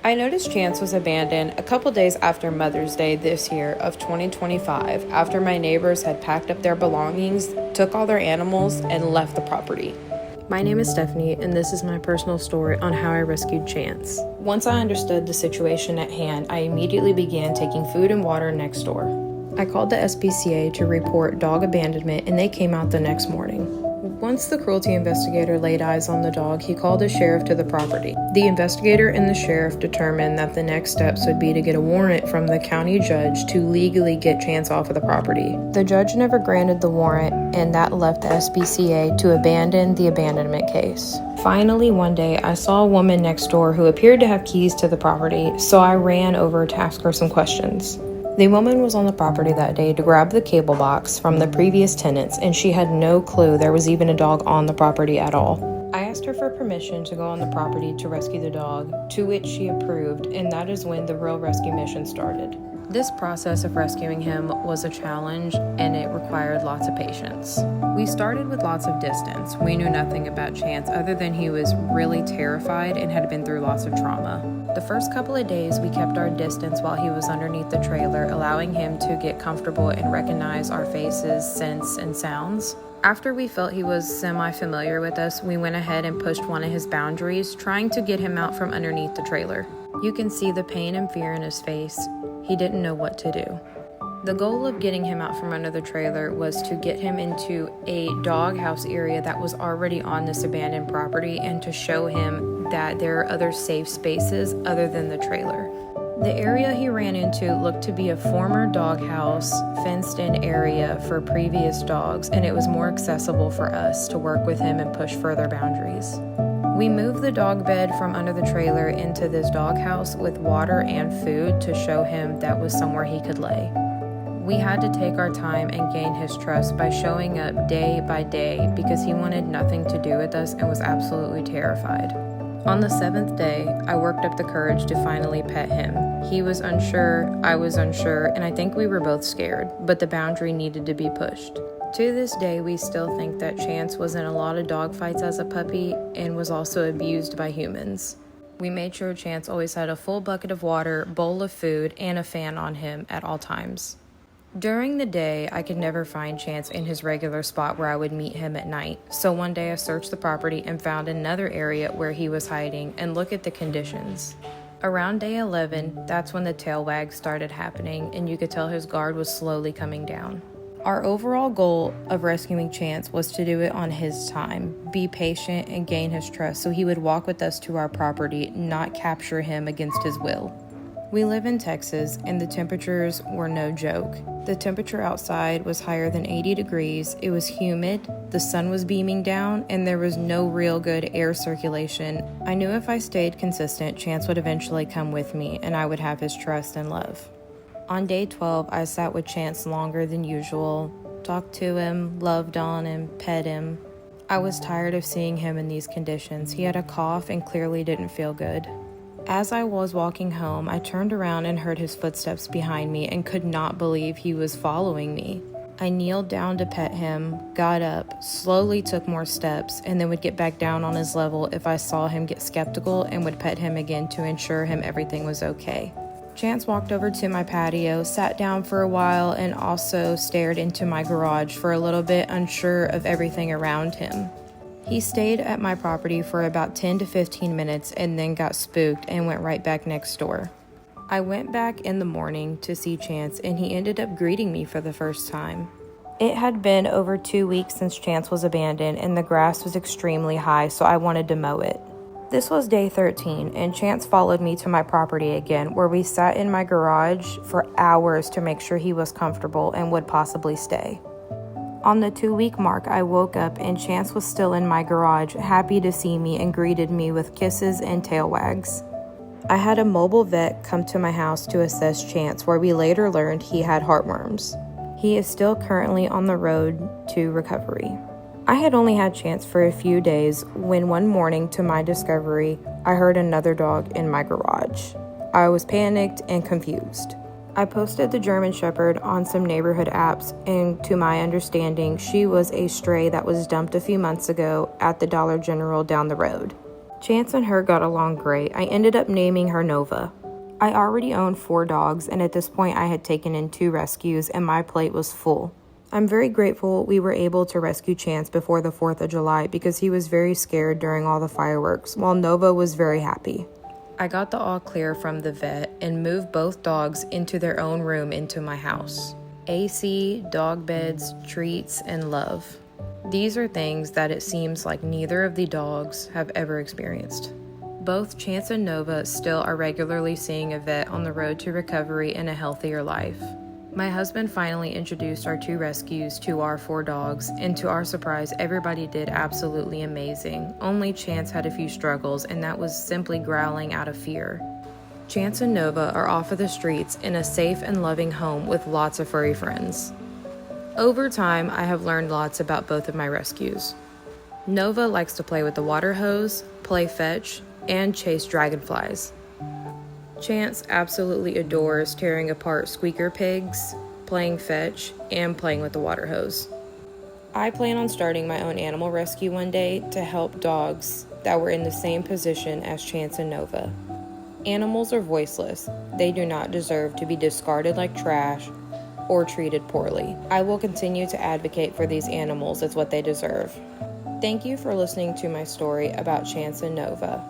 I noticed Chance was abandoned a couple days after Mother's Day this year of 2025 after my neighbors had packed up their belongings, took all their animals, and left the property. My name is Stephanie, and this is my personal story on how I rescued Chance. Once I understood the situation at hand, I immediately began taking food and water next door. I called the SPCA to report dog abandonment, and they came out the next morning. Once the cruelty investigator laid eyes on the dog, he called the sheriff to the property. The investigator and the sheriff determined that the next steps would be to get a warrant from the county judge to legally get Chance off of the property. The judge never granted the warrant, and that left the SPCA to abandon the abandonment case. Finally, one day, I saw a woman next door who appeared to have keys to the property, so I ran over to ask her some questions. The woman was on the property that day to grab the cable box from the previous tenants, and she had no clue there was even a dog on the property at all. I asked her for permission to go on the property to rescue the dog, to which she approved, and that is when the real rescue mission started. This process of rescuing him was a challenge, and it required lots of patience. We started with lots of distance. We knew nothing about Chance other than he was really terrified and had been through lots of trauma. The first couple of days, we kept our distance while he was underneath the trailer, allowing him to get comfortable and recognize our faces, scents, and sounds. After we felt he was semi-familiar with us, we went ahead and pushed one of his boundaries, trying to get him out from underneath the trailer. You can see the pain and fear in his face. He didn't know what to do. The goal of getting him out from under the trailer was to get him into a doghouse area that was already on this abandoned property and to show him that there are other safe spaces other than the trailer. The area he ran into looked to be a former doghouse, fenced-in area for previous dogs, and it was more accessible for us to work with him and push further boundaries. We moved the dog bed from under the trailer into this doghouse with water and food to show him that was somewhere he could lay. We had to take our time and gain his trust by showing up day by day because he wanted nothing to do with us and was absolutely terrified. On the 7th day, I worked up the courage to finally pet him. He was unsure, I was unsure, and I think we were both scared, but the boundary needed to be pushed. To this day, we still think that Chance was in a lot of dog fights as a puppy and was also abused by humans. We made sure Chance always had a full bucket of water, bowl of food, and a fan on him at all times. During the day, I could never find Chance in his regular spot where I would meet him at night. So one day I searched the property and found another area where he was hiding, and look at the conditions. Around day 11, that's when the tail wag started happening, and you could tell his guard was slowly coming down. Our overall goal of rescuing Chance was to do it on his time, be patient, and gain his trust so he would walk with us to our property, not capture him against his will. We live in Texas, and the temperatures were no joke. The temperature outside was higher than 80 degrees, it was humid, the sun was beaming down, and there was no real good air circulation. I knew if I stayed consistent, Chance would eventually come with me, and I would have his trust and love. On day 12, I sat with Chance longer than usual, talked to him, loved on him, pet him. I was tired of seeing him in these conditions. He had a cough and clearly didn't feel good. As I was walking home, I turned around and heard his footsteps behind me and could not believe he was following me. I kneeled down to pet him, got up, slowly took more steps, and then would get back down on his level if I saw him get skeptical and would pet him again to ensure him everything was okay. Chance walked over to my patio, sat down for a while, and also stared into my garage for a little bit, unsure of everything around him. He stayed at my property for about 10 to 15 minutes and then got spooked and went right back next door. I went back in the morning to see Chance, and he ended up greeting me for the first time. It had been over 2 weeks since Chance was abandoned, and the grass was extremely high, so I wanted to mow it. This was day 13, and Chance followed me to my property again, where we sat in my garage for hours to make sure he was comfortable and would possibly stay. On the 2-week mark, I woke up and Chance was still in my garage, happy to see me and greeted me with kisses and tail wags. I had a mobile vet come to my house to assess Chance, where we later learned he had heartworms. He is still currently on the road to recovery. I had only had Chance for a few days when one morning, to my discovery, I heard another dog in my garage. I was panicked and confused. I posted the German Shepherd on some neighborhood apps, and to my understanding, she was a stray that was dumped a few months ago at the Dollar General down the road. Chance and her got along great. I ended up naming her Nova. I already owned 4 dogs, and at this point I had taken in 2 rescues and my plate was full. I'm very grateful we were able to rescue Chance before the 4th of July because he was very scared during all the fireworks, while Nova was very happy. I got the all clear from the vet and moved both dogs into their own room into my house. AC, dog beds, treats, and love. These are things that it seems like neither of the dogs have ever experienced. Both Chance and Nova still are regularly seeing a vet on the road to recovery and a healthier life. My husband finally introduced our 2 rescues to our 4 dogs, and to our surprise, everybody did absolutely amazing. Only Chance had a few struggles, and that was simply growling out of fear. Chance and Nova are off of the streets in a safe and loving home with lots of furry friends. Over time, I have learned lots about both of my rescues. Nova likes to play with the water hose, play fetch, and chase dragonflies. Chance absolutely adores tearing apart squeaker pigs, playing fetch, and playing with the water hose. I plan on starting my own animal rescue one day to help dogs that were in the same position as Chance and Nova. Animals are voiceless. They do not deserve to be discarded like trash or treated poorly. I will continue to advocate for these animals as what they deserve. Thank you for listening to my story about Chance and Nova.